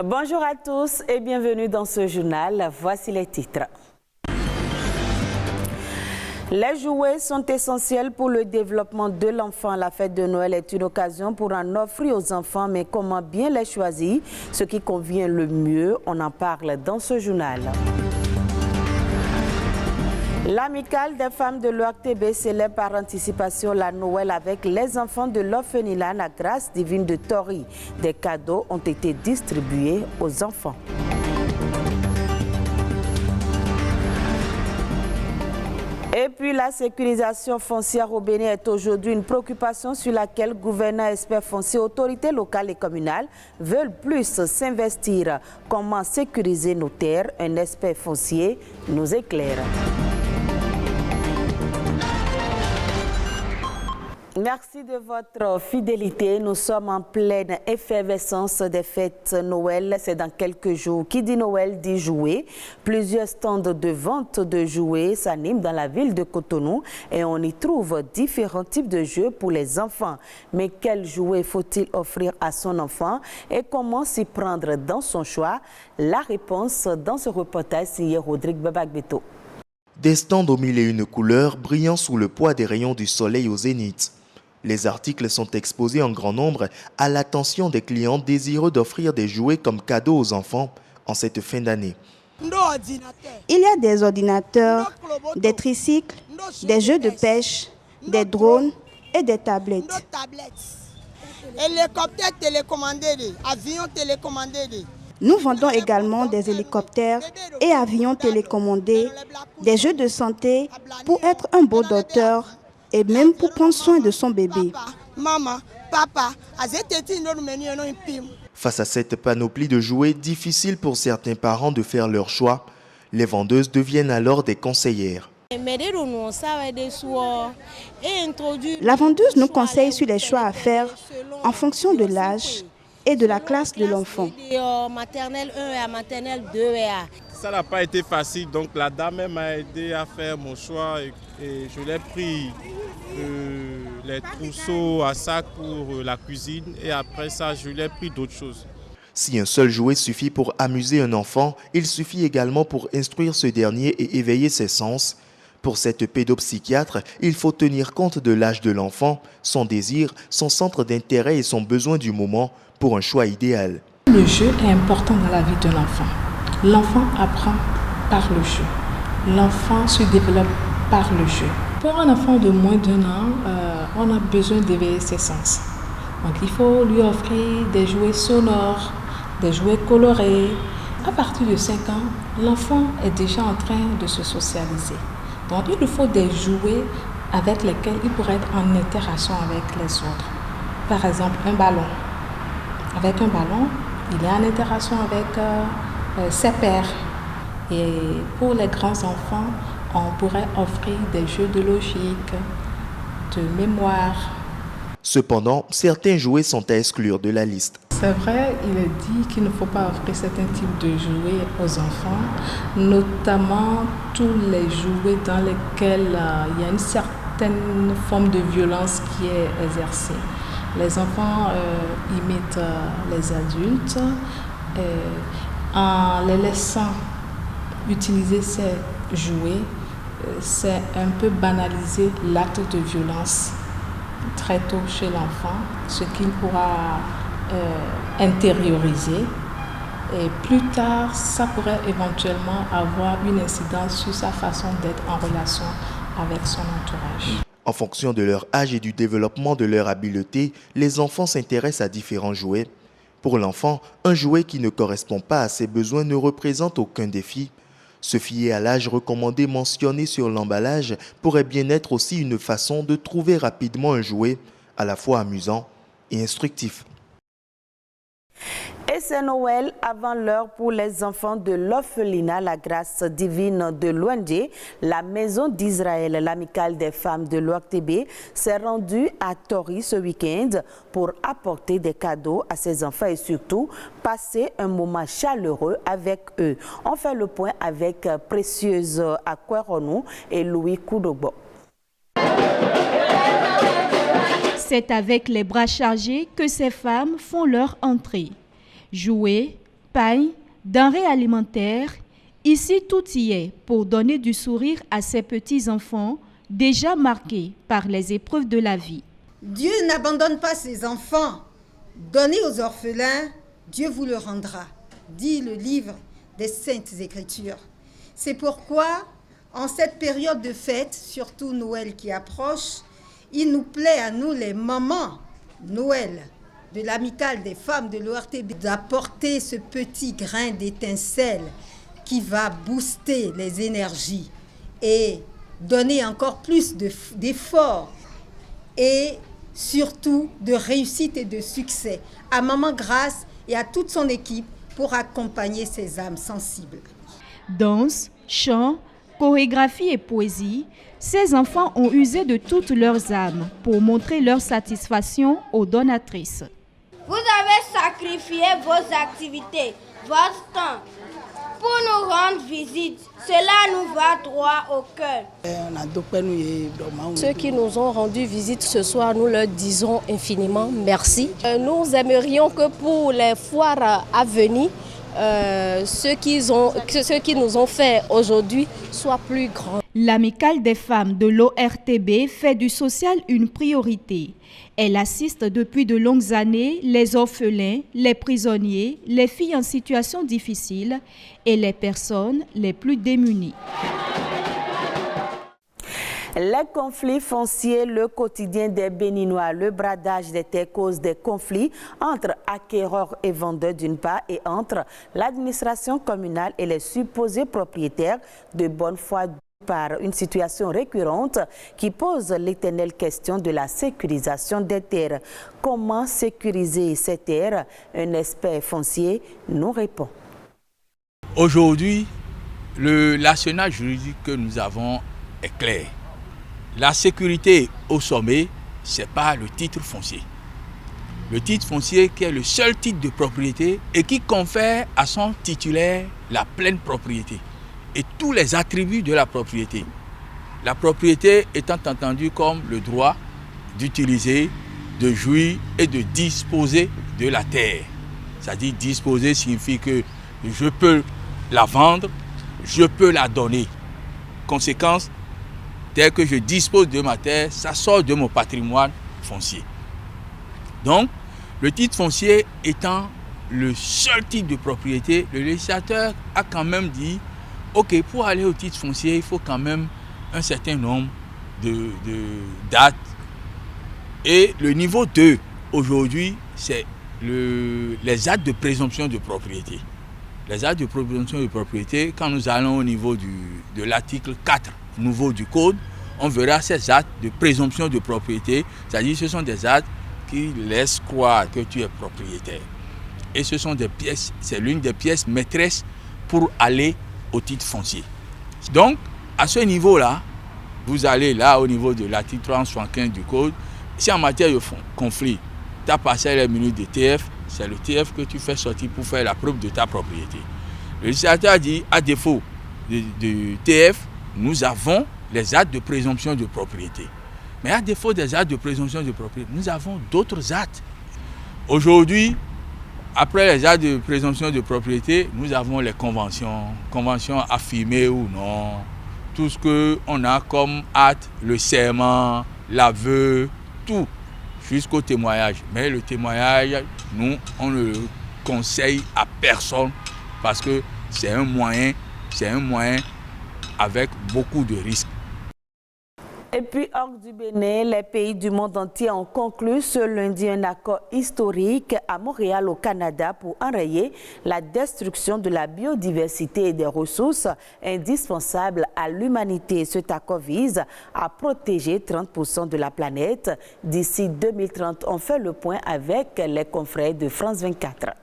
Bonjour à tous et bienvenue dans ce journal. Voici les titres. Les jouets sont essentiels pour le développement de l'enfant. La fête de Noël est une occasion pour en offrir aux enfants, mais comment bien les choisir? Ce qui convient le mieux, on en parle dans ce journal. L'amicale des femmes de l'ORTB célèbre par anticipation la Noël avec les enfants de l'orphelinat La Grâce Divine de Tori. Des cadeaux ont été distribués aux enfants. Et puis la sécurisation foncière au Bénin est aujourd'hui une préoccupation sur laquelle gouverneurs, experts fonciers, autorités locales et communales veulent plus s'investir. Comment sécuriser nos terres? Un expert foncier nous éclaire. Merci de votre fidélité. Nous sommes en pleine effervescence des fêtes Noël. C'est dans quelques jours. Qui dit Noël dit jouets. Plusieurs stands de vente de jouets s'animent dans la ville de Cotonou et on y trouve différents types de jeux pour les enfants. Mais quels jouets faut-il offrir à son enfant et comment s'y prendre dans son choix? La réponse dans ce reportage signé Rodrigue Babagbeto. Des stands aux mille et une couleurs brillant sous le poids des rayons du soleil au zénith. Les articles sont exposés en grand nombre à l'attention des clients désireux d'offrir des jouets comme cadeaux aux enfants en cette fin d'année. Il y a des ordinateurs, des tricycles, des jeux de pêche, des drones et des tablettes. Hélicoptères télécommandés, avions télécommandés. Nous vendons également des hélicoptères et avions télécommandés, des jeux de santé pour être un beau docteur et même pour prendre soin de son bébé. Face à cette panoplie de jouets, difficile pour certains parents de faire leur choix, les vendeuses deviennent alors des conseillères. La vendeuse nous conseille sur les choix à faire en fonction de l'âge et de la classe de l'enfant. Ça n'a pas été facile, donc la dame m'a aidé à faire mon choix et je l'ai pris les trousseaux à sac pour la cuisine et après ça je l'ai pris d'autres choses. Si un seul jouet suffit pour amuser un enfant, il suffit également pour instruire ce dernier et éveiller ses sens. Pour cette pédopsychiatre, il faut tenir compte de l'âge de l'enfant, son désir, son centre d'intérêt et son besoin du moment pour un choix idéal. Le jeu est important dans la vie de l'enfant. L'enfant apprend par le jeu. L'enfant se développe par le jeu. Pour un enfant de moins d'1 an, on a besoin d'éveiller ses sens. Donc il faut lui offrir des jouets sonores, des jouets colorés. À partir de 5 ans, l'enfant est déjà en train de se socialiser. Donc il lui faut des jouets avec lesquels il pourrait être en interaction avec les autres. Par exemple, un ballon. Avec un ballon, il est en interaction avec ses pairs. Et pour les grands enfants, on pourrait offrir des jeux de logique, de mémoire. Cependant, certains jouets sont à exclure de la liste. C'est vrai, il est dit qu'il ne faut pas offrir certains types de jouets aux enfants, notamment tous les jouets dans lesquels il y a une certaine forme de violence qui est exercée. Les enfants imitent les adultes en les laissant utiliser ces jouets. C'est un peu banaliser l'acte de violence très tôt chez l'enfant, ce qu'il pourra intérioriser. Et plus tard, ça pourrait éventuellement avoir une incidence sur sa façon d'être en relation avec son entourage. En fonction de leur âge et du développement de leur habileté, les enfants s'intéressent à différents jouets. Pour l'enfant, un jouet qui ne correspond pas à ses besoins ne représente aucun défi. Se fier à l'âge recommandé mentionné sur l'emballage pourrait bien être aussi une façon de trouver rapidement un jouet à la fois amusant et instructif. Et c'est Noël avant l'heure pour les enfants de l'orphelinat La Grâce Divine de Luandé. La maison d'Israël, l'amicale des femmes de l'ORTB, s'est rendue à Tori ce week-end pour apporter des cadeaux à ses enfants et surtout passer un moment chaleureux avec eux. On fait le point avec Précieuse Akweronou et Louis Koudogbo. C'est avec les bras chargés que ces femmes font leur entrée. Jouets, paille, denrées alimentaires, ici tout y est pour donner du sourire à ces petits-enfants déjà marqués par les épreuves de la vie. Dieu n'abandonne pas ses enfants. Donnez aux orphelins, Dieu vous le rendra, dit le livre des Saintes Écritures. C'est pourquoi, en cette période de fête, surtout Noël qui approche, il nous plaît à nous, les mamans Noël, de l'Amicale des femmes de l'ORTB, d'apporter ce petit grain d'étincelle qui va booster les énergies et donner encore plus d'efforts et surtout de réussite et de succès à Maman Grâce et à toute son équipe pour accompagner ces âmes sensibles. Danse, chant, chorégraphie et poésie, ces enfants ont usé de toutes leurs âmes pour montrer leur satisfaction aux donatrices. Vous avez sacrifié vos activités, votre temps, pour nous rendre visite. Cela nous va droit au cœur. Ceux qui nous ont rendu visite ce soir, nous leur disons infiniment merci. Nous aimerions que pour les foires à venir, ceux qui nous ont fait aujourd'hui soient plus grands. L'Amicale des femmes de l'ORTB fait du social une priorité. Elle assiste depuis de longues années les orphelins, les prisonniers, les filles en situation difficile et les personnes les plus démunies. Les conflits fonciers, le quotidien des Béninois, le bradage des terres cause des conflits entre acquéreurs et vendeurs d'une part et entre l'administration communale et les supposés propriétaires de bonne foi par une situation récurrente qui pose l'éternelle question de la sécurisation des terres. Comment sécuriser ces terres? Un expert foncier nous répond. Aujourd'hui, l'arsenal juridique que nous avons est clair. La sécurité au sommet, ce n'est pas le titre foncier. Le titre foncier qui est le seul titre de propriété et qui confère à son titulaire la pleine propriété et tous les attributs de la propriété. La propriété étant entendue comme le droit d'utiliser, de jouir et de disposer de la terre. C'est-à-dire disposer signifie que je peux la vendre, je peux la donner. Conséquence, dès que je dispose de ma terre, ça sort de mon patrimoine foncier. Donc, le titre foncier étant le seul titre de propriété, le législateur a quand même dit ok, pour aller au titre foncier, il faut quand même un certain nombre de dates. Et le niveau 2, aujourd'hui, c'est les actes de présomption de propriété. Les actes de présomption de propriété, quand nous allons au niveau de l'article 4 nouveau du Code, on verra ces actes de présomption de propriété, c'est-à-dire ce sont des actes qui laissent croire que tu es propriétaire. Et ce sont des pièces, c'est l'une des pièces maîtresses pour aller au titre foncier. Donc, à ce niveau-là, vous allez là au niveau de l'article 375 du Code. Si en matière de conflit, ta parcelle est munie de TF, c'est le TF que tu fais sortir pour faire la preuve de ta propriété. Le législateur a dit, à défaut de TF, nous avons les actes de présomption de propriété. Mais à défaut des actes de présomption de propriété, nous avons d'autres actes. Aujourd'hui, après les actes de présomption de propriété, nous avons les conventions affirmées ou non, tout ce qu'on a comme acte, le serment, l'aveu, tout, jusqu'au témoignage. Mais le témoignage, nous, on ne le conseille à personne parce que c'est un moyen avec beaucoup de risques. Et puis, hors du Bénin, les pays du monde entier ont conclu ce lundi un accord historique à Montréal, au Canada, pour enrayer la destruction de la biodiversité et des ressources indispensables à l'humanité. Cet accord vise à protéger 30% de la planète d'ici 2030. On fait le point avec les confrères de France 24.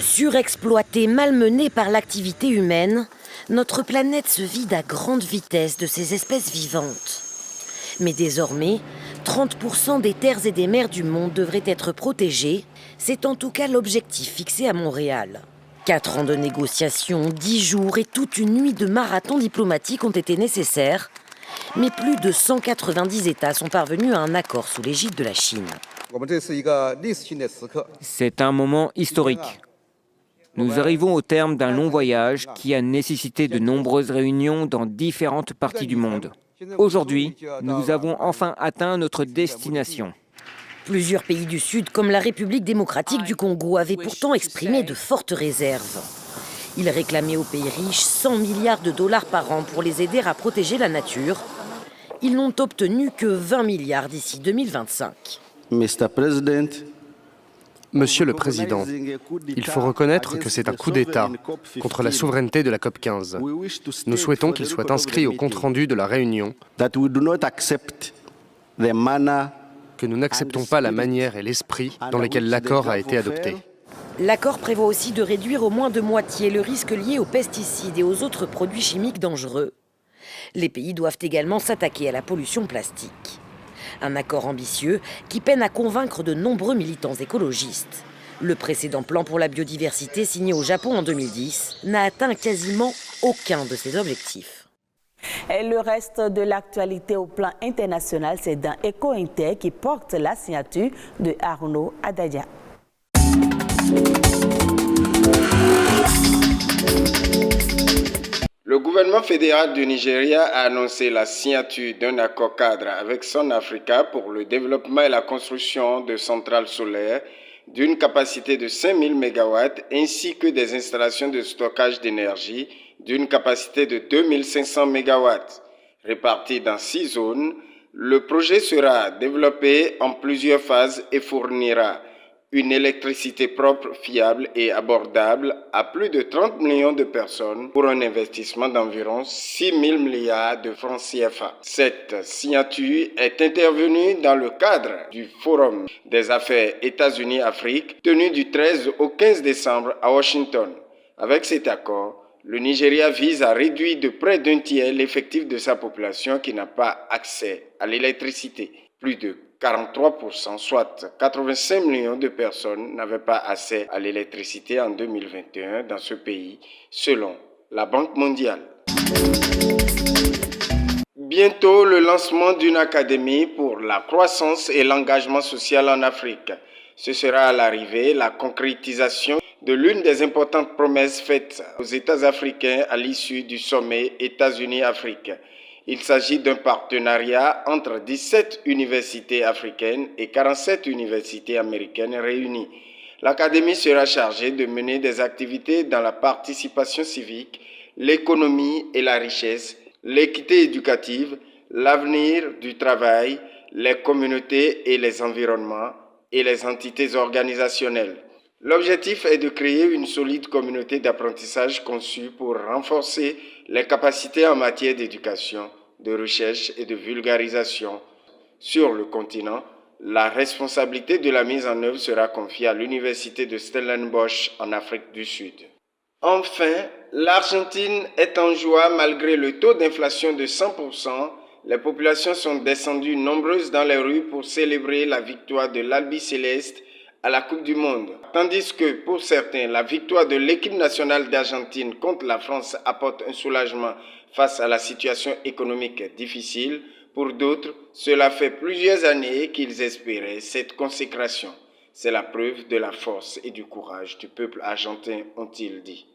Surexploitée, malmenée par l'activité humaine, notre planète se vide à grande vitesse de ses espèces vivantes. Mais désormais, 30% des terres et des mers du monde devraient être protégées. C'est en tout cas l'objectif fixé à Montréal. 4 ans de négociations, 10 jours et toute une nuit de marathon diplomatique ont été nécessaires. Mais plus de 190 États sont parvenus à un accord sous l'égide de la Chine. C'est un moment historique. Nous arrivons au terme d'un long voyage qui a nécessité de nombreuses réunions dans différentes parties du monde. Aujourd'hui, nous avons enfin atteint notre destination. Plusieurs pays du Sud, comme la République démocratique du Congo, avaient pourtant exprimé de fortes réserves. Ils réclamaient aux pays riches 100 milliards de dollars par an pour les aider à protéger la nature. Ils n'ont obtenu que 20 milliards d'ici 2025. Monsieur le Président, il faut reconnaître que c'est un coup d'État contre la souveraineté de la COP15. Nous souhaitons qu'il soit inscrit au compte-rendu de la réunion que nous n'acceptons pas la manière et l'esprit dans lesquels l'accord a été adopté. L'accord prévoit aussi de réduire au moins de moitié le risque lié aux pesticides et aux autres produits chimiques dangereux. Les pays doivent également s'attaquer à la pollution plastique. Un accord ambitieux qui peine à convaincre de nombreux militants écologistes. Le précédent plan pour la biodiversité signé au Japon en 2010 n'a atteint quasiment aucun de ses objectifs. Et le reste de l'actualité au plan international, c'est dans Eco-Inter qui porte la signature de Arnaud Adadia. Le gouvernement fédéral du Nigeria a annoncé la signature d'un accord cadre avec Sun Africa pour le développement et la construction de centrales solaires d'une capacité de 5000 MW ainsi que des installations de stockage d'énergie d'une capacité de 2500 MW. Répartis dans 6 zones, le projet sera développé en plusieurs phases et fournira une électricité propre, fiable et abordable à plus de 30 millions de personnes pour un investissement d'environ 6 000 milliards de francs CFA. Cette signature est intervenue dans le cadre du Forum des affaires États-Unis-Afrique tenu du 13 au 15 décembre à Washington. Avec cet accord, le Nigeria vise à réduire de près d'un tiers l'effectif de sa population qui n'a pas accès à l'électricité. Plus de 43%, soit 85 millions de personnes n'avaient pas accès à l'électricité en 2021 dans ce pays, selon la Banque mondiale. Bientôt, le lancement d'une académie pour la croissance et l'engagement social en Afrique. Ce sera à l'arrivée la concrétisation de l'une des importantes promesses faites aux États africains à l'issue du sommet États-Unis-Afrique. Il s'agit d'un partenariat entre 17 universités africaines et 47 universités américaines réunies. L'académie sera chargée de mener des activités dans la participation civique, l'économie et la richesse, l'équité éducative, l'avenir du travail, les communautés et les environnements et les entités organisationnelles. L'objectif est de créer une solide communauté d'apprentissage conçue pour renforcer les capacités en matière d'éducation, de recherche et de vulgarisation. Sur le continent, la responsabilité de la mise en œuvre sera confiée à l'université de Stellenbosch en Afrique du Sud. Enfin, l'Argentine est en joie malgré le taux d'inflation de 100%. Les populations sont descendues nombreuses dans les rues pour célébrer la victoire de l'Albiceleste à la Coupe du Monde. Tandis que pour certains, la victoire de l'équipe nationale d'Argentine contre la France apporte un soulagement face à la situation économique difficile, pour d'autres, cela fait plusieurs années qu'ils espéraient cette consécration. C'est la preuve de la force et du courage du peuple argentin, ont-ils dit.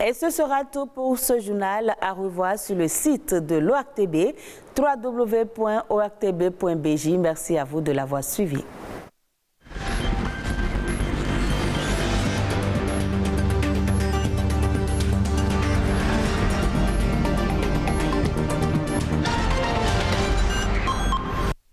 Et ce sera tout pour ce journal, à revoir sur le site de l'ORTB, www.ortb.bj. Merci à vous de l'avoir suivi.